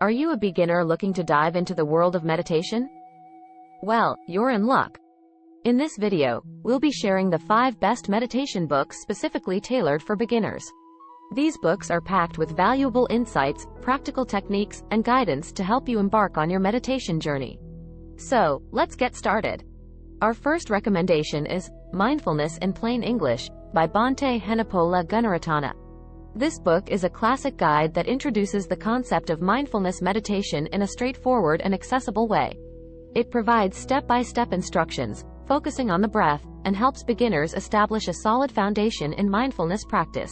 Are you a beginner looking to dive into the world of meditation? Well, you're in luck. In this video, we'll be sharing the 5 best meditation books specifically tailored for beginners. These books are packed with valuable insights, practical techniques, and guidance to help you embark on your meditation journey. So, let's get started. Our first recommendation is Mindfulness in Plain English by Bhante Henepola Gunaratana. This book is a classic guide that introduces the concept of mindfulness meditation in a straightforward and accessible way. It provides step-by-step instructions, focusing on the breath, and helps beginners establish a solid foundation in mindfulness practice.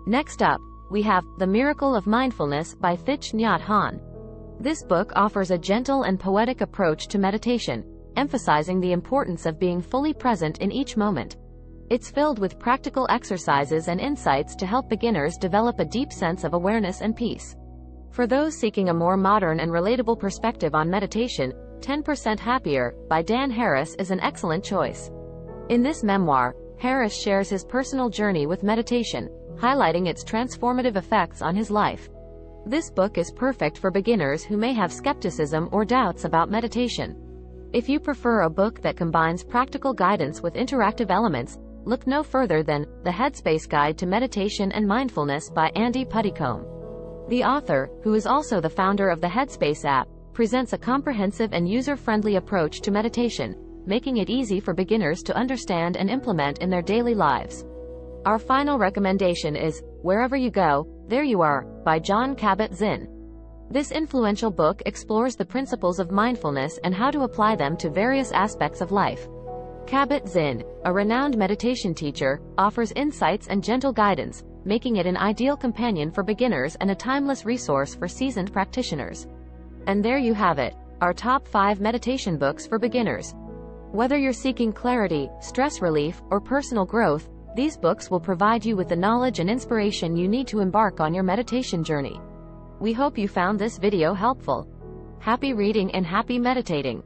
Next up, we have The Miracle of Mindfulness by Thich Nhat Hanh. This book offers a gentle and poetic approach to meditation, emphasizing the importance of being fully present in each moment. It's filled with practical exercises and insights to help beginners develop a deep sense of awareness and peace. For those seeking a more modern and relatable perspective on meditation, 10% Happier by Dan Harris is an excellent choice. In this memoir, Harris shares his personal journey with meditation, highlighting its transformative effects on his life. This book is perfect for beginners who may have skepticism or doubts about meditation. If you prefer a book that combines practical guidance with interactive elements, look no further than The Headspace Guide to Meditation and Mindfulness by Andy Puddicombe. The author, who is also the founder of the Headspace app, presents a comprehensive and user-friendly approach to meditation, making it easy for beginners to understand and implement in their daily lives. Our final recommendation is Wherever You Go, There You Are by Jon Kabat-Zinn. This influential book explores the principles of mindfulness and how to apply them to various aspects of life. Kabat-Zinn, a renowned meditation teacher, offers insights and gentle guidance, making it an ideal companion for beginners and a timeless resource for seasoned practitioners. And there you have it, our top 5 meditation books for beginners. Whether you're seeking clarity, stress relief, or personal growth, these books will provide you with the knowledge and inspiration you need to embark on your meditation journey. We hope you found this video helpful. Happy reading and happy meditating!